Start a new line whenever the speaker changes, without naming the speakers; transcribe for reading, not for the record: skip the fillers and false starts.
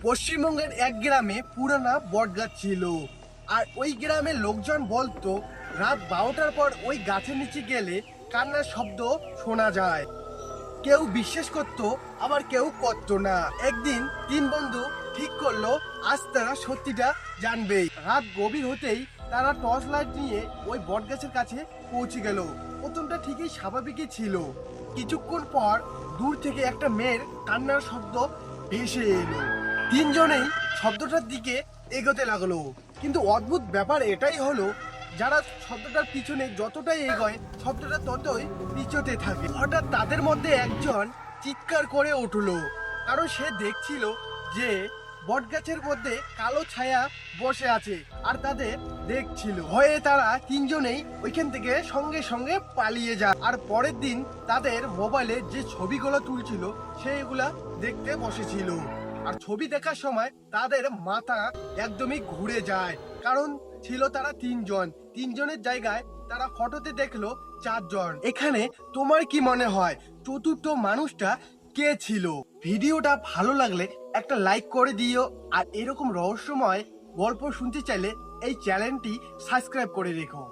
পশ্চিমবঙ্গের এক গ্রামে পুরানা বটগাছ ছিল। আর ওই গ্রামের লোকজন বলতো রাত 12টার পর ওই গাছের নিচে গেলে কান্নার শব্দ শোনা যায়। কেউ বিশ্বাস করতো, আবার কেউ করতো না। একদিন তিন বন্ধু ঠিক করলো আজ তারা সত্যিটা জানবে। রাত গভীর হতেই তারা টর্চ লাইট নিয়ে ওই বটগাছের কাছে পৌঁছে গেল। প্রথমটা ঠিকই স্বাভাবিকই ছিল। কিছুক্ষণ পর দূর থেকে একটা মেয়ের কান্নার শব্দ ভেসে এলো। তিনজনেই শব্দটার দিকে এগোতে লাগলো। কিন্তু অদ্ভুত ব্যাপার এটাই হলো, যারা শব্দটার পিছনে যতটাই এগোয় শব্দটা ততই পিছতে থাকে। হঠাৎ তাদের মধ্যে একজন চিৎকার করে উঠলো, কারণ সে দেখছিল যে বটগাছের মধ্যে কালো ছায়া বসে আছে আর তাদের দেখছিল। ভয়ে তারা তিনজনেই ওইখান থেকে সঙ্গে সঙ্গে পালিয়ে যায়। আর পরের দিন তাদের মোবাইলে যে ছবিগুলো তুলছিল সেইগুলা দেখতে বসেছিল। আর ছবি দেখার সময় তাদের মাথা একদমই ঘুরে যায়, কারণ ছিল তারা তিনজনের জায়গায় তারা ফটোতে দেখলো চারজন। এখানে তোমার কি মনে হয় চতুর্থ মানুষটা কে ছিল? ভিডিওটা ভালো লাগলে একটা লাইক করে দিও। আর এরকম রহস্যময় গল্প শুনতে চাইলে এই চ্যানেলটি সাবস্ক্রাইব করে রেখো।